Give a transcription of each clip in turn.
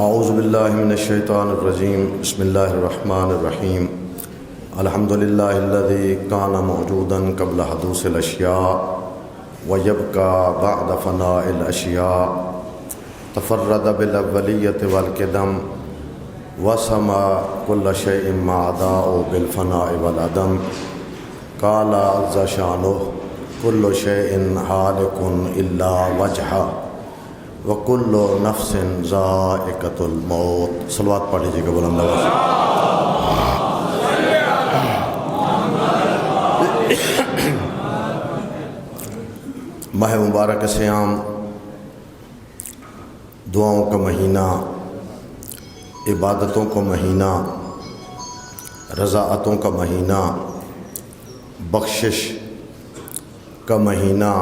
اعوذ باللہ من الشیطان الرجیم بسم اللہ الرحمن الرحیم الحمد للہ الذی کان موجودا قبل حدوث الاشیاء ویبقى بعد فناء الاشیاء تفرد بالاولیۃ والقدم وسمى كل شيء ما عداه بالفناء والعدم قال عز شانه كل شيء هالك الا وجهه وَكُلُّ نَفْسٍ ذَائِقَةُ الْمَوْتِ۔ صلوات پڑھ لیجیے گا بلند آواز سے۔ ماہ مبارک صیام دعاؤں کا مہینہ، عبادتوں کا مہینہ، رضاعتوں کا مہینہ، بخشش کا مہینہ،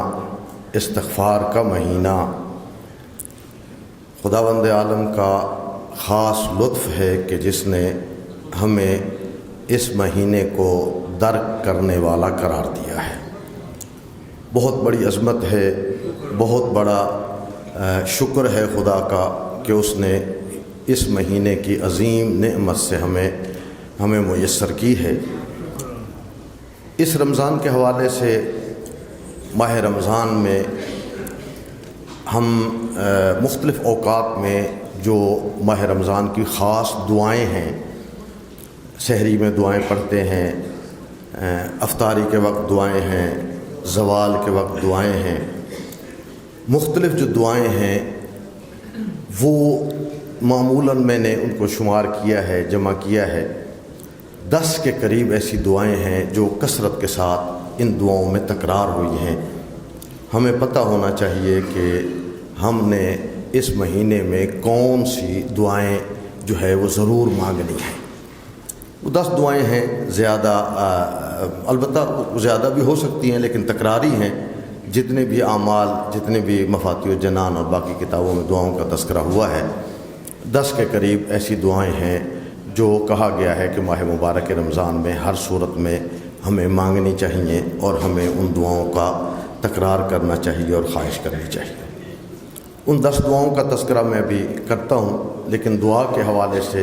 استغفار کا مہینہ، خداوند عالم کا خاص لطف ہے کہ جس نے ہمیں اس مہینے کو درک کرنے والا قرار دیا ہے۔ بہت بڑی عظمت ہے، بہت بڑا شکر ہے خدا کا کہ اس نے اس مہینے کی عظیم نعمت سے ہمیں میسر کی ہے۔ اس رمضان کے حوالے سے ماہ رمضان میں ہم مختلف اوقات میں جو ماہ رمضان کی خاص دعائیں ہیں، سحری میں دعائیں پڑھتے ہیں، افطاری کے وقت دعائیں ہیں، زوال کے وقت دعائیں ہیں، مختلف جو دعائیں ہیں وہ معمولاً میں نے ان کو شمار کیا ہے، جمع کیا ہے۔ 10 کے قریب ایسی دعائیں ہیں جو کثرت کے ساتھ ان دعاؤں میں تکرار ہوئی ہیں۔ ہمیں پتہ ہونا چاہیے کہ ہم نے اس مہینے میں کون سی دعائیں جو ہے وہ ضرور مانگنی ہیں۔ وہ 10 دعائیں ہیں، زیادہ البتہ زیادہ بھی ہو سکتی ہیں لیکن تکراری ہیں۔ جتنے بھی اعمال، جتنے بھی مفاتیح الجنان اور باقی کتابوں میں دعاؤں کا تذکرہ ہوا ہے، 10 کے قریب ایسی دعائیں ہیں جو کہا گیا ہے کہ ماہ مبارک رمضان میں ہر صورت میں ہمیں مانگنی چاہیے اور ہمیں ان دعاؤں کا تکرار کرنا چاہیے اور خواہش کرنی چاہیے۔ ان 10 دعاؤں کا تذکرہ میں بھی کرتا ہوں، لیکن دعا کے حوالے سے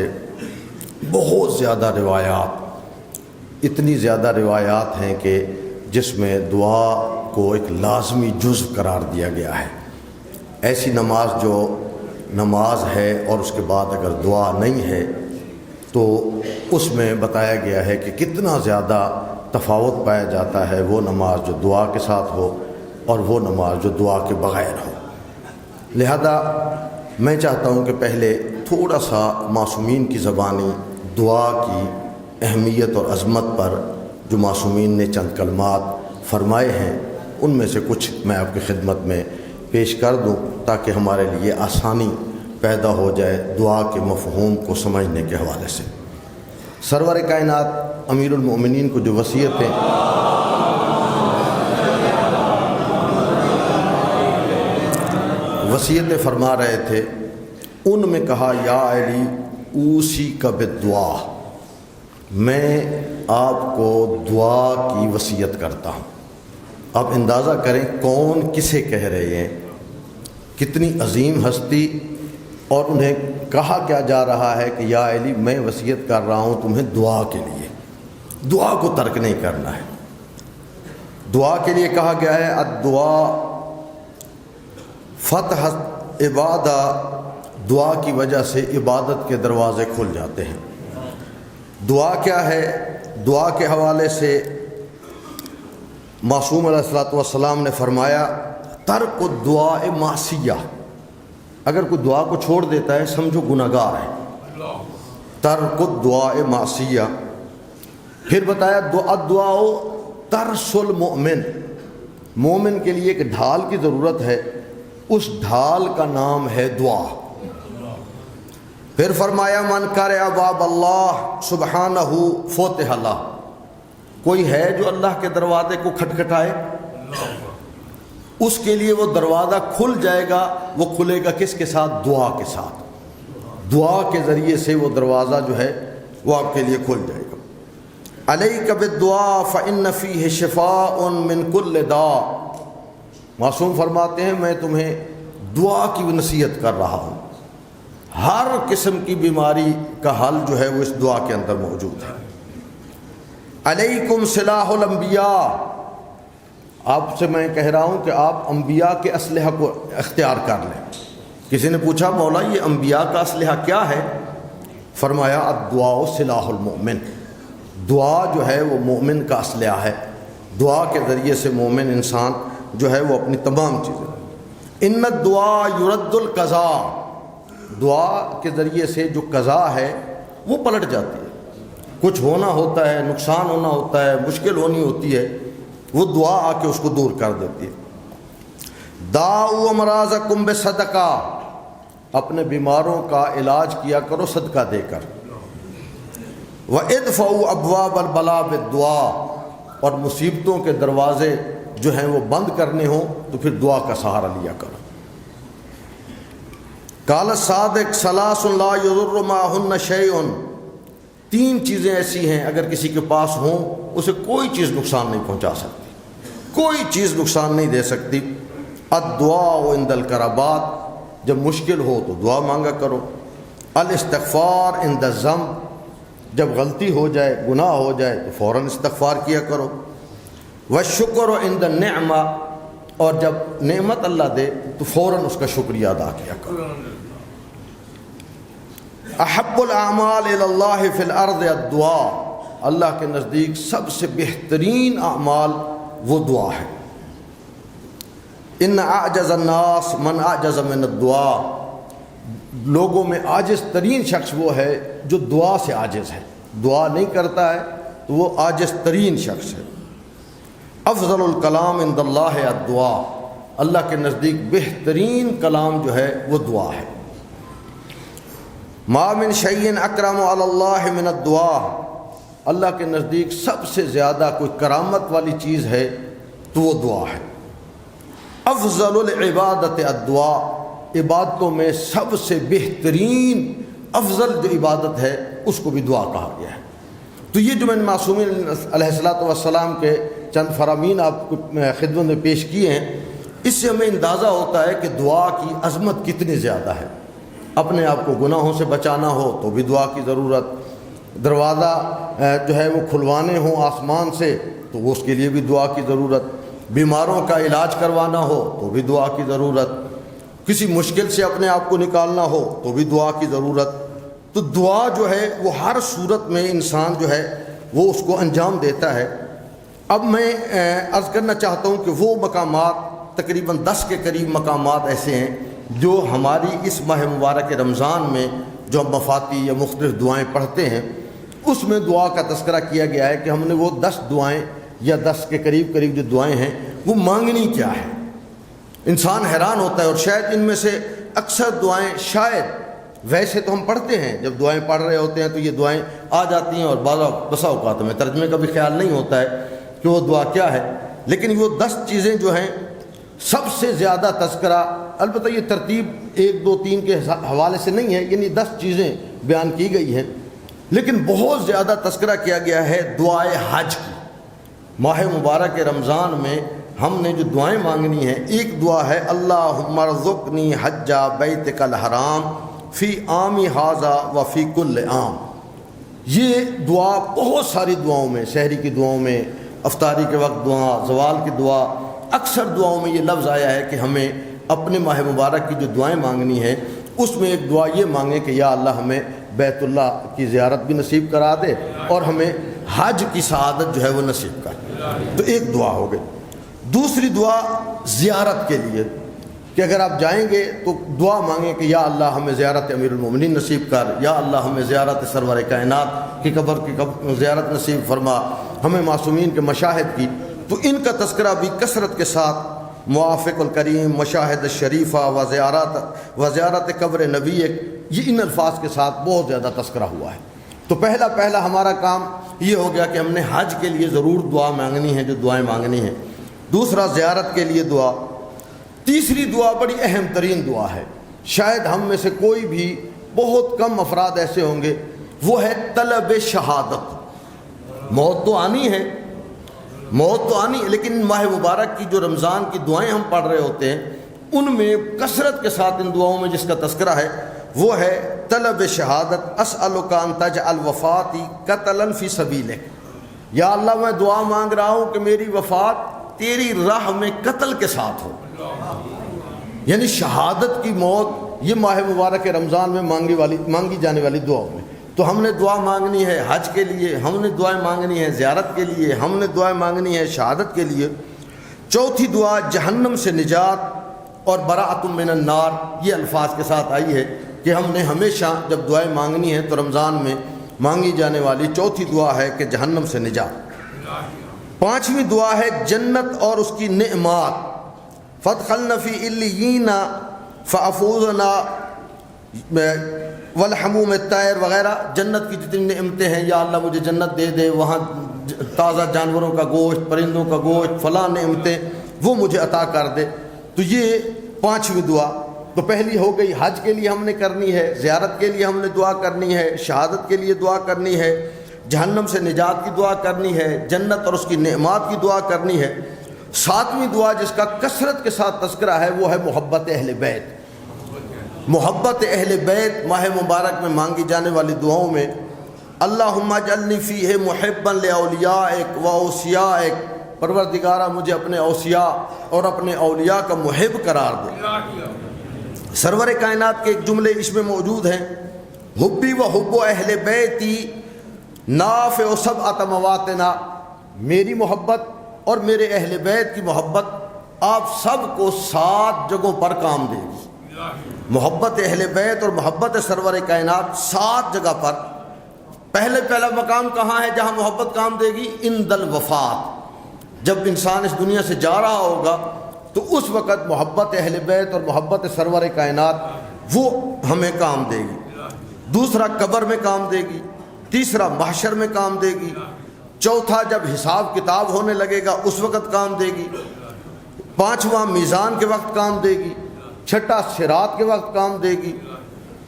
بہت زیادہ روایات، اتنی زیادہ روایات ہیں کہ جس میں دعا کو ایک لازمی جزو قرار دیا گیا ہے۔ ایسی نماز جو نماز ہے اور اس کے بعد اگر دعا نہیں ہے تو اس میں بتایا گیا ہے کہ کتنا زیادہ تفاوت پایا جاتا ہے وہ نماز جو دعا کے ساتھ ہو اور وہ نماز جو دعا کے بغیر ہو۔ لہذا میں چاہتا ہوں کہ پہلے تھوڑا سا معصومین کی زبانی دعا کی اہمیت اور عظمت پر جو معصومین نے چند کلمات فرمائے ہیں ان میں سے کچھ میں آپ کی خدمت میں پیش کر دوں تاکہ ہمارے لیے آسانی پیدا ہو جائے دعا کے مفہوم کو سمجھنے کے حوالے سے۔ سرور کائنات امیر المؤمنین کو جو وصیتیں فرما رہے تھے ان میں کہا یا علی اوصیک بالدعا، میں آپ کو دعا کی وصیت کرتا ہوں۔ آپ اندازہ کریں کون کسے کہہ رہے ہیں، کتنی عظیم ہستی، اور انہیں کہا کیا جا رہا ہے کہ یا علی میں وصیت کر رہا ہوں تمہیں دعا کے لیے، دعا کو ترک نہیں کرنا ہے۔ دعا کے لیے کہا گیا ہے الدعا فتح عبادہ، دعا کی وجہ سے عبادت کے دروازے کھل جاتے ہیں۔ دعا کیا ہے؟ دعا کے حوالے سے معصوم علیہ الصلوۃ والسلام نے فرمایا ترک الدعاء معصیہ، اگر کوئی دعا کو چھوڑ دیتا ہے سمجھو گناہگار ہے۔ ترک الدعاء معصیہ۔ پھر بتایا الدعاء ترس المؤمن، مومن کے لیے ایک ڈھال کی ضرورت ہے، اس ڈھال کا نام ہے دعا۔ پھر فرمایا من قرأ باب اللہ سبحانہ فتح لہ، کوئی ہے جو اللہ کے دروازے کو کھٹکھٹائے اس کے لیے وہ دروازہ کھل جائے گا۔ وہ کھلے گا کس کے ساتھ؟ دعا کے ساتھ۔ دعا کے ذریعے سے وہ دروازہ جو ہے وہ آپ کے لیے کھل جائے گا۔ علیک بالدعاء فإن فیہ شفاء من کل داء، معصوم فرماتے ہیں میں تمہیں دعا کی نصیحت کر رہا ہوں۔ ہر قسم کی بیماری کا حل جو ہے وہ اس دعا کے اندر موجود ہے۔ علیکم سلاح الانبیاء، آپ سے میں کہہ رہا ہوں کہ آپ انبیاء کے اسلحہ کو اختیار کر لیں۔ کسی نے پوچھا مولا یہ انبیاء کا اسلحہ کیا ہے؟ فرمایا الدعاء سلاح المؤمن، دعا جو ہے وہ مومن کا اسلحہ ہے۔ دعا کے ذریعے سے مومن انسان جو ہے وہ اپنی تمام چیزیں، ان الدعاء یرد القضاء، دعا کے ذریعے سے جو قضا ہے وہ پلٹ جاتی ہے۔ کچھ ہونا ہوتا ہے، نقصان ہونا ہوتا ہے، مشکل ہونی ہوتی ہے، وہ دعا آ کے اس کو دور کر دیتی ہے۔ داؤ امراضکم بصدقہ، اپنے بیماروں کا علاج کیا کرو صدقہ دے کر۔ وادفعوا ابواب البلاء بالدعاء، اور مصیبتوں کے دروازے جو ہیں وہ بند کرنے ہوں تو پھر دعا کا سہارا لیا کرو۔ قال الصادق ثلاث لا يضر معهن شيء، تین چیزیں ایسی ہیں اگر کسی کے پاس ہوں اسے کوئی چیز نقصان نہیں پہنچا سکتی، کوئی چیز نقصان نہیں دے سکتی۔ الدعاء عند الکربات، جب مشکل ہو تو دعا مانگا کرو۔ الاستغفار عند الذنب، جب غلطی ہو جائے، گناہ ہو جائے تو فوراً استغفار کیا کرو۔ والشکر عند النعمہ، اور جب نعمت اللہ دے تو فوراً اس کا شکریہ ادا کیا کرو۔ احب الاعمال الی اللہ فی الارض الدعاء، اللہ کے نزدیک سب سے بہترین اعمال وہ دعا ہے۔ ان اعجز الناس من اعجز من الدعاء، لوگوں میں عاجز ترین شخص وہ ہے جو دعا سے عاجز ہے، دعا نہیں کرتا ہے تو وہ عاجز ترین شخص ہے۔ افضل الکلام عند اللہ الدعاء، اللہ کے نزدیک بہترین کلام جو ہے وہ دعا ہے۔ ما من شیء اکرم علی اللہ من الدعاء، اللہ کے نزدیک سب سے زیادہ کوئی کرامت والی چیز ہے تو وہ دعا ہے۔ افضل العبادت الدعاء، عبادتوں میں سب سے بہترین افضل جو عبادت ہے اس کو بھی دعا کہا گیا ہے۔ تو یہ جو میں نے معصومین علیہ الصلوۃ والسلام کے چند فرامین آپ کو خدمت میں پیش کیے ہیں، اس سے ہمیں اندازہ ہوتا ہے کہ دعا کی عظمت کتنی زیادہ ہے۔ اپنے آپ کو گناہوں سے بچانا ہو تو بھی دعا کی ضرورت، دروازہ جو ہے وہ کھلوانے ہوں آسمان سے تو اس کے لیے بھی دعا کی ضرورت، بیماروں کا علاج کروانا ہو تو بھی دعا کی ضرورت، کسی مشکل سے اپنے آپ کو نکالنا ہو تو بھی دعا کی ضرورت۔ تو دعا جو ہے وہ ہر صورت میں انسان جو ہے وہ اس کو انجام دیتا ہے۔ اب میں عرض کرنا چاہتا ہوں کہ وہ مقامات تقریباً 10 کے قریب مقامات ایسے ہیں جو ہماری اس ماہ مبارک رمضان میں جو ہم مفاتی یا مختلف دعائیں پڑھتے ہیں اس میں دعا کا تذکرہ کیا گیا ہے کہ ہم نے وہ 10 دعائیں یا 10 کے قریب جو دعائیں ہیں وہ مانگنی کیا ہے۔ انسان حیران ہوتا ہے، اور شاید ان میں سے اکثر دعائیں شاید ویسے تو ہم پڑھتے ہیں، جب دعائیں پڑھ رہے ہوتے ہیں تو یہ دعائیں آ جاتی ہیں اور بسا اوقات میں ترجمے کا بھی خیال نہیں ہوتا ہے کہ وہ دعا کیا ہے، لیکن وہ 10 چیزیں جو ہیں سب سے زیادہ تذکرہ، البتہ یہ ترتیب 1 2 3 کے حوالے سے نہیں ہے، یعنی 10 چیزیں بیان کی گئی ہیں، لیکن بہت زیادہ تذکرہ کیا گیا ہے دعائے حج کی۔ ماہ مبارک رمضان میں ہم نے جو دعائیں مانگنی ہیں، ایک دعا ہے اللہم ارزقنی حج بیتک الحرام فی عامی ھذا و فی کل عام۔ یہ دعا بہت ساری دعاؤں میں، سحری کی دعاؤں میں، افطاری کے وقت دعا، زوال کی دعا، اکثر دعاؤں میں یہ لفظ آیا ہے کہ ہمیں اپنے ماہ مبارک کی جو دعائیں مانگنی ہیں اس میں ایک دعا یہ مانگیں کہ یا اللہ ہمیں بیت اللہ کی زیارت بھی نصیب کرا دے اور ہمیں حج کی سعادت جو ہے وہ نصیب کر۔ تو ایک دعا ہو گئی۔ دوسری دعا زیارت کے لیے کہ اگر آپ جائیں گے تو دعا مانگیں کہ یا اللہ ہمیں زیارت امیر المومنین نصیب کر، یا اللہ ہمیں زیارت سرور کائنات کی قبر کی زیارت نصیب فرما، ہمیں معصومین کے مشاہد کی۔ تو ان کا تذکرہ بھی کثرت کے ساتھ موافق الکریم، مشاہد شریفہ و زیارت قبر نبی، یہ ان الفاظ کے ساتھ بہت زیادہ تذکرہ ہوا ہے۔ تو پہلا ہمارا کام یہ ہو گیا کہ ہم نے حج کے لیے ضرور دعا مانگنی ہے، جو دعائیں مانگنی ہیں۔ دوسرا زیارت کے لیے دعا۔ تیسری دعا بڑی اہم ترین دعا ہے، شاید ہم میں سے کوئی بھی، بہت کم افراد ایسے ہوں گے، وہ ہے طلب شہادت۔ موت تو آنی ہے، لیکن ماہ مبارک کی جو رمضان کی دعائیں ہم پڑھ رہے ہوتے ہیں ان میں کثرت کے ساتھ ان دعاؤں میں جس کا تذکرہ ہے وہ ہے طلب شہادت، اسألک ان تجعل وفاتی قتلا فی سبیلک، یا اللہ میں دعا مانگ رہا ہوں کہ میری وفات تیری راہ میں قتل کے ساتھ ہو، یعنی شہادت کی موت یہ ماہ مبارک رمضان میں مانگی جانے والی دعاؤں میں۔ تو ہم نے دعا مانگنی ہے حج کے لیے، ہم نے دعائیں مانگنی ہے زیارت کے لیے، ہم نے دعائیں مانگنی ہے شہادت کے لیے۔ چوتھی دعا جہنم سے نجات اور براءۃ من النار، یہ الفاظ کے ساتھ آئی ہے کہ ہم نے ہمیشہ جب دعائیں مانگنی ہے تو رمضان میں مانگی جانے والی چوتھی دعا ہے کہ جہنم سے نجات۔ پانچویں دعا ہے جنت اور اس کی نعمات، فادخلنا فی علیین فافوزنا والحموم الطیر وغیرہ، جنت کی جتنی نعمتیں ہیں یا اللہ مجھے جنت دے دے، وہاں تازہ جانوروں کا گوشت، پرندوں کا گوشت، فلاں نعمتیں وہ مجھے عطا کر دے۔ تو یہ پانچویں دعا تو پہلی ہو گئی، حج کے لیے ہم نے کرنی ہے، زیارت کے لیے ہم نے دعا کرنی ہے، شہادت کے لیے دعا کرنی ہے، جہنم سے نجات کی دعا کرنی ہے، جنت اور اس کی نعمات کی دعا کرنی ہے۔ ساتویں دعا جس کا کثرت کے ساتھ تذکرہ ہے وہ ہے محبت اہل بیت۔ محبت اہل بیت ماہ مبارک میں مانگی جانے والی دعاؤں میں اللہم اجعلنی فیہ محبا لاولیائک و اوصیائک، پروردگارہ مجھے اپنے اوصیاء اور اپنے اولیاء کا محب قرار دے۔ سرور کائنات کے ایک جملے اس میں موجود ہیں، حبی و حب اہل بیتی نافع سبعۃ مواطنا، میری محبت اور میرے اہل بیت کی محبت آپ سب کو 7 جگہوں پر کام دے گی۔ محبت اہل بیت اور محبت سرور کائنات 7 جگہ پر۔ پہلا مقام کہاں ہے جہاں محبت کام دے گی؟ عند الوفات، جب انسان اس دنیا سے جا رہا ہوگا تو اس وقت محبت اہل بیت اور محبت سرور کائنات وہ ہمیں کام دے گی۔ دوسرا قبر میں کام دے گی، تیسرا محشر میں کام دے گی، چوتھا جب حساب کتاب ہونے لگے گا اس وقت کام دے گی، پانچواں میزان کے وقت کام دے گی، چھٹا صراط کے وقت کام دے گی،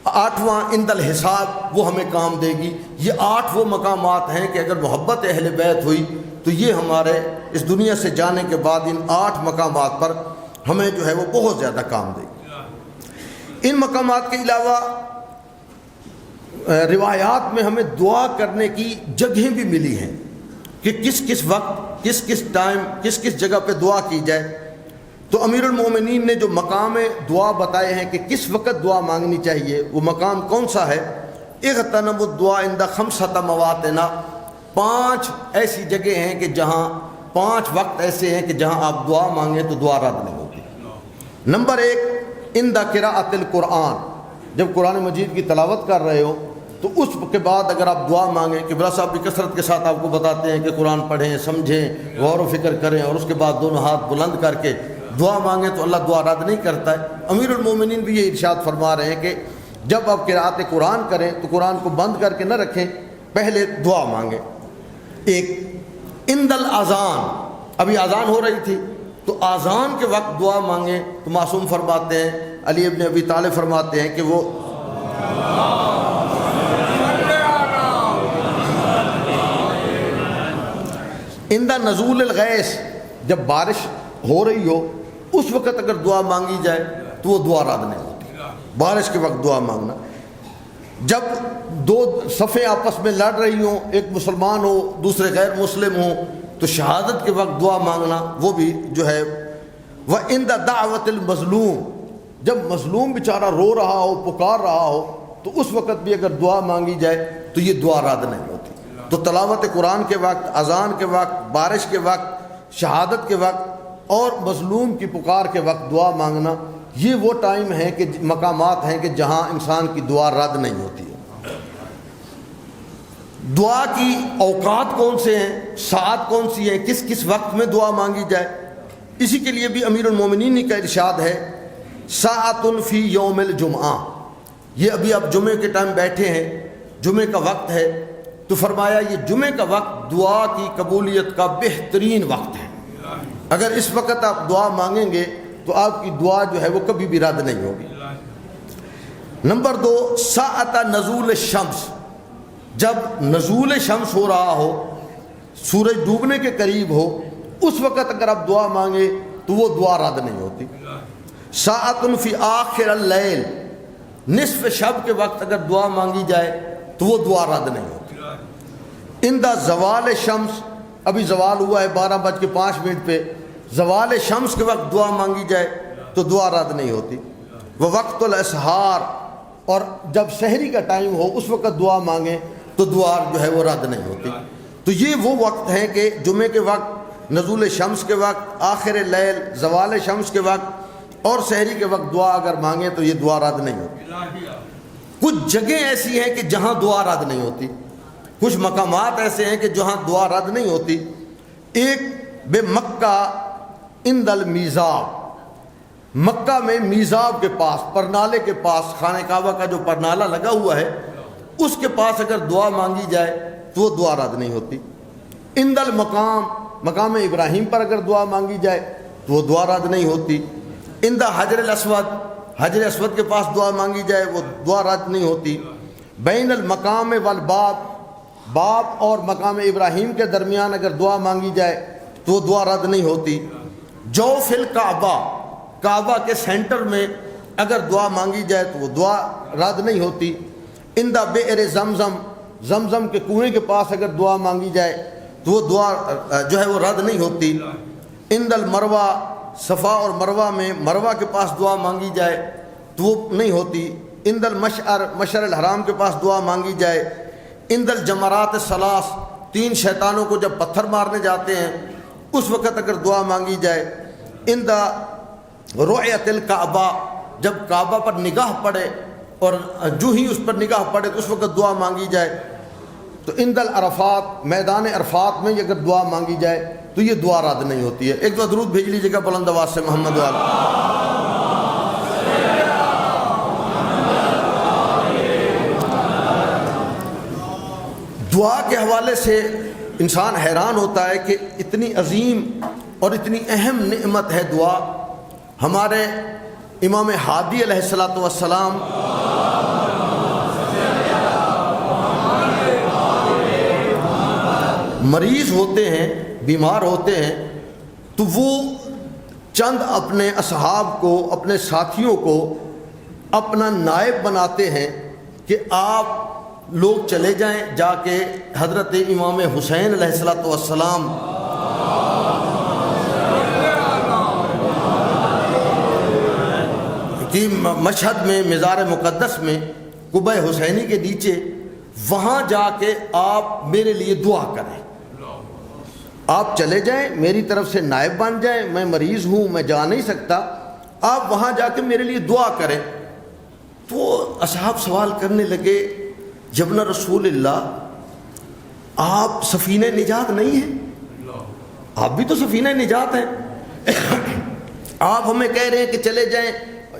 آٹھواں عند الحساب وہ ہمیں کام دے گی۔ یہ 8 وہ مقامات ہیں کہ اگر محبت اہل بیت ہوئی تو یہ ہمارے اس دنیا سے جانے کے بعد ان 8 مقامات پر ہمیں جو ہے وہ بہت زیادہ کام دے گی۔ ان مقامات کے علاوہ روایات میں ہمیں دعا کرنے کی جگہیں بھی ملی ہیں کہ کس کس وقت، کس کس ٹائم، کس کس جگہ پہ دعا کی جائے۔ تو امیر المومنین نے جو مقام دعا بتائے ہیں کہ کس وقت دعا مانگنی چاہیے، وہ مقام کون سا ہے؟ اغتنم الدعاء عند 5 مواطن، 5 ایسی جگہ ہیں کہ جہاں 5 وقت ایسے ہیں کہ جہاں آپ دعا مانگیں تو دعا رد نہیں ہوتی۔ نمبر 1 عند قراءۃ القرآن، جب قرآن مجید کی تلاوت کر رہے ہو تو اس کے بعد اگر آپ دعا مانگیں، کہ قبلہ صاحب بھی کثرت کے ساتھ آپ کو بتاتے ہیں کہ قرآن پڑھیں، سمجھیں، غور و فکر کریں اور اس کے بعد دونوں ہاتھ بلند کر کے دعا مانگیں تو اللہ دعا رد نہیں کرتا ہے۔ امیر المومنین بھی یہ ارشاد فرما رہے ہیں کہ جب آپ قراءت قرآن کریں تو قرآن کو بند کر کے نہ رکھیں، پہلے دعا مانگیں۔ ایک عند الاذان، ابھی اذان ہو رہی تھی تو اذان کے وقت دعا مانگیں تو معصوم فرماتے ہیں، علی ابن ابی طالب فرماتے ہیں کہ وہ عند نزول الغیث، جب بارش ہو رہی ہو اس وقت اگر دعا مانگی جائے تو وہ دعا رد نہیں ہوتی۔ بارش کے وقت دعا مانگنا، جب 2 صفیں آپس میں لڑ رہی ہوں، ایک مسلمان ہو دوسرے غیر مسلم ہوں، تو شہادت کے وقت دعا مانگنا وہ بھی جو ہے۔ وعند دعوت المظلوم، جب مظلوم بیچارہ رو رہا ہو، پکار رہا ہو تو اس وقت بھی اگر دعا مانگی جائے تو یہ دعا رد نہیں ہوتی۔ تو تلاوت قرآن کے وقت، اذان کے وقت، بارش کے وقت، شہادت کے وقت اور مظلوم کی پکار کے وقت دعا مانگنا، یہ وہ ٹائم ہے کہ مقامات ہیں کہ جہاں انسان کی دعا رد نہیں ہوتی ہے۔ دعا کی اوقات کون سے ہیں، ساعت کون سی ہیں، کس کس وقت میں دعا مانگی جائے، اسی کے لیے بھی امیر المومنین کا ارشاد ہے ساعۃ فی یوم الجمعہ۔ یہ ابھی آپ جمعے کے ٹائم بیٹھے ہیں، جمعے کا وقت ہے، تو فرمایا یہ جمعے کا وقت دعا کی قبولیت کا بہترین وقت ہے۔ اگر اس وقت آپ دعا مانگیں گے تو آپ کی دعا جو ہے وہ کبھی بھی رد نہیں ہوگی۔ نمبر 2 ساعۃ نزول الشمس، جب نزول شمس ہو رہا ہو، سورج ڈوبنے کے قریب ہو، اس وقت اگر آپ دعا مانگے تو وہ دعا رد نہیں ہوتی۔ ساعۃ فی آخر اللیل، نصف شب کے وقت اگر دعا مانگی جائے تو وہ دعا رد نہیں ہوتی۔ اندہ زوال شمس، ابھی زوال ہوا ہے 12:05 پہ، زوال شمس کے وقت دعا مانگی جائے تو دعا رد نہیں ہوتی۔ وہ وقت الاسحار، اور جب سحری کا ٹائم ہو اس وقت دعا مانگیں تو دعا جو ہے وہ رد نہیں ہوتی۔ تو یہ وہ وقت ہیں کہ جمعے کے وقت، نزول شمس کے وقت، آخر لیل، زوال شمس کے وقت اور سحری کے وقت دعا اگر مانگیں تو یہ دعا رد نہیں ہوتی۔ کچھ جگہیں ایسی ہیں کہ جہاں دعا رد نہیں ہوتی، کچھ مقامات ایسے ہیں کہ جہاں دعا رد نہیں ہوتی۔ ایک بے مکہ عند المیزاب، مکہ میں میزاب کے پاس، پرنالے کے پاس، خانہ کعبہ کا جو پرنالہ لگا ہوا ہے اس کے پاس اگر دعا مانگی جائے تو وہ دعا رد نہیں ہوتی۔ عند المقام، مقام ابراہیم پر اگر دعا مانگی جائے تو وہ دعا رد نہیں ہوتی۔ عند حجر الاسود، حجر اسود کے پاس دعا مانگی جائے وہ دعا رد نہیں ہوتی۔ بین المقام والباب، باب اور مقام ابراہیم کے درمیان اگر دعا مانگی جائے تو وہ دعا رد نہیں ہوتی۔ جوف الکعبہ، کعبہ کے سینٹر میں اگر دعا مانگی جائے تو وہ دعا رد نہیں ہوتی۔ اندہ بئر زمزم، زمزم کے کنویں کے پاس اگر دعا مانگی جائے تو وہ دعا جو ہے وہ رد نہیں ہوتی۔ اند المروہ، صفا اور مروہ میں، مروہ کے پاس دعا مانگی جائے تو وہ نہیں ہوتی۔ اند المشعر، مشعر الحرام کے پاس دعا مانگی جائے۔ اند الجمرات الثلاث، 3 شیطانوں کو جب پتھر مارنے جاتے ہیں اس وقت اگر دعا مانگی جائے۔ اند رؤیت الکعبہ، جب کعبہ پر نگاہ پڑے اور جو ہی اس پر نگاہ پڑے تو اس وقت دعا مانگی جائے۔ تو اند العرفات، میدان عرفات میں اگر دعا مانگی جائے تو یہ دعا رد نہیں ہوتی ہے۔ ایک دو درود بھیج لیجیے گا بلند آواز سے، محمد والا۔ دعا کے حوالے سے انسان حیران ہوتا ہے کہ اتنی عظیم اور اتنی اہم نعمت ہے دعا۔ ہمارے امام ہادی علیہ السلام مریض ہوتے ہیں، بیمار ہوتے ہیں تو وہ چند اپنے اصحاب کو، اپنے ساتھیوں کو اپنا نائب بناتے ہیں کہ آپ لوگ چلے جائیں، جا کے حضرت امام حسین علیہ السلام کی مشہد میں، مزار مقدس میں، قبہ حسینی کے نیچے، وہاں جا کے آپ میرے لیے دعا کریں۔ آپ چلے جائیں، میری طرف سے نائب بن جائیں، میں مریض ہوں، میں جا نہیں سکتا، آپ وہاں جا کے میرے لیے دعا کریں۔ تو اصحاب سوال کرنے لگے، جبنا رسول اللہ آپ سفینہ نجات نہیں ہیں؟ آپ بھی تو سفینہ نجات ہیں، آپ ہمیں کہہ رہے ہیں کہ چلے جائیں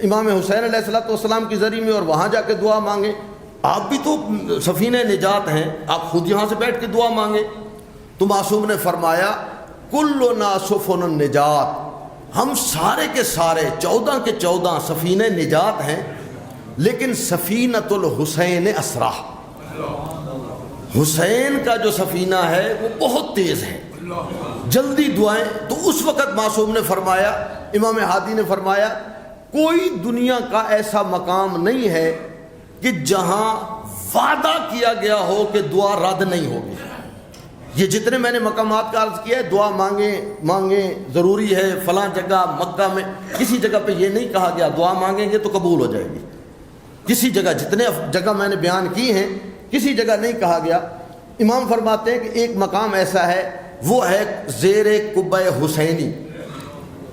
امام حسین علیہ السلام کی ذریعے میں اور وہاں جا کے دعا مانگیں، آپ بھی تو سفینہ نجات ہیں، آپ خود یہاں سے بیٹھ کے دعا مانگیں۔ تو معصوم نے فرمایا کلنا سفن النجات، ہم سارے کے سارے 14 کے 14 سفینہ نجات ہیں، لیکن سفینۃ الحسین اسرا، حسین کا جو سفینہ ہے وہ بہت تیز ہے، جلدی دعائیں۔ تو اس وقت معصوم نے فرمایا، امام ہادی نے فرمایا، کوئی دنیا کا ایسا مقام نہیں ہے کہ جہاں وعدہ کیا گیا ہو کہ دعا رد نہیں ہوگی۔ یہ جتنے میں نے مقامات کا عرض کیا ہے، دعا مانگیں ضروری ہے، فلاں جگہ مکہ میں کسی جگہ پہ یہ نہیں کہا گیا دعا مانگیں گے تو قبول ہو جائے گی، کسی جگہ، جتنے جگہ میں نے بیان کی ہیں کسی جگہ نہیں کہا گیا۔ امام فرماتے ہیں کہ ایک مقام ایسا ہے، وہ ہے زیر قبہ حسینی،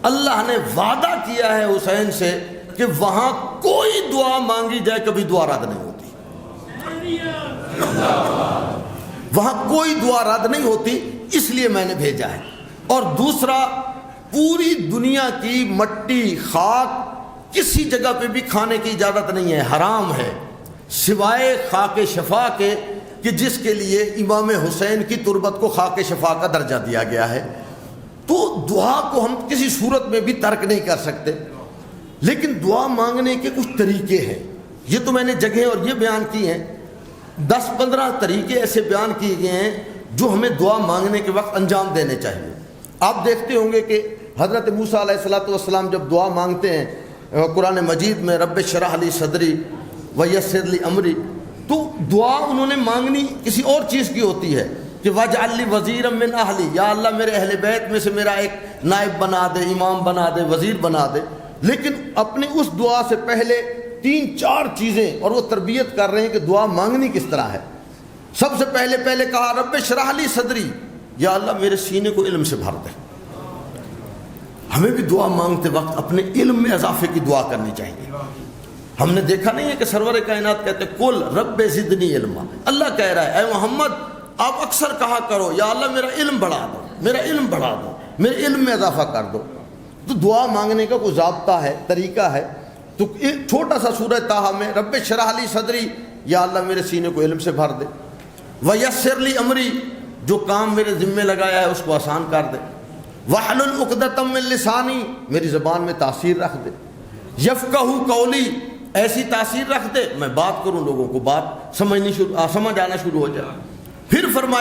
اللہ نے وعدہ کیا ہے حسین سے کہ وہاں کوئی دعا مانگی جائے کبھی دعا رد نہیں ہوتی، وہاں کوئی دعا رد نہیں ہوتی، اس لیے میں نے بھیجا ہے۔ اور دوسرا، پوری دنیا کی مٹی، خاک کسی جگہ پہ بھی کھانے کی اجازت نہیں ہے، حرام ہے، سوائے خاک شفا کے، کہ جس کے لیے امام حسین کی تربت کو خاک شفا کا درجہ دیا گیا ہے۔ تو دعا کو ہم کسی صورت میں بھی ترک نہیں کر سکتے، لیکن دعا مانگنے کے کچھ طریقے ہیں، یہ تو میں نے جگہیں اور یہ بیان کی ہیں، 10-15 طریقے ایسے بیان کیے گئے ہیں جو ہمیں دعا مانگنے کے وقت انجام دینے چاہیے۔ آپ دیکھتے ہوں گے کہ حضرت موسیٰ علیہ السلام جب دعا مانگتے ہیں قرآن مجید میں، رب اشرح لی صدری، وَيَسِّرْ لِي أَمْرِي، تو دعا انہوں نے مانگنی کسی اور چیز کی ہوتی ہے کہ وَاجْعَلْ لِي وَزِيرًا مِّنْ أَهْلِي، یا اللہ میرے اہل بیت میں سے میرا ایک نائب بنا دے، امام بنا دے، وزیر بنا دے. لیکن اپنی اس دعا سے پہلے 3-4 چیزیں، اور وہ تربیت کر رہے ہیں کہ دعا مانگنی کس طرح ہے. سب سے پہلے کہا رب اشرح لی صدری، یا اللہ میرے سینے کو علم سے بھر دے. ہمیں بھی دعا مانگتے وقت اپنے علم میں اضافے کی دعا کرنی چاہیے. ہم نے دیکھا نہیں ہے کہ سرور کائنات کہتے کل رب زدنی علما، اللہ کہہ رہا ہے اے محمد آپ اکثر کہا کرو یا اللہ میرا علم بڑھا دو، میرا علم بڑھا دو، میرے علم میں اضافہ کر دو. تو دعا مانگنے کا کوئی ضابطہ ہے، طریقہ ہے. تو ایک چھوٹا سا سورہ طٰہٰ میں رب اشرح لی صدری، یا اللہ میرے سینے کو علم سے بھر دے. ویسر لی امری، جو کام میرے ذمے لگایا ہے اس کو آسان کر دے. واحلل عقدۃ من لسانی، میری زبان میں تاثیر رکھ دے. یفقہوا قولی، ایسی تاثیر رکھ دے میں بات کروں لوگوں کو بات سمجھ آنا شروع ہو جائے. پھر فرمایا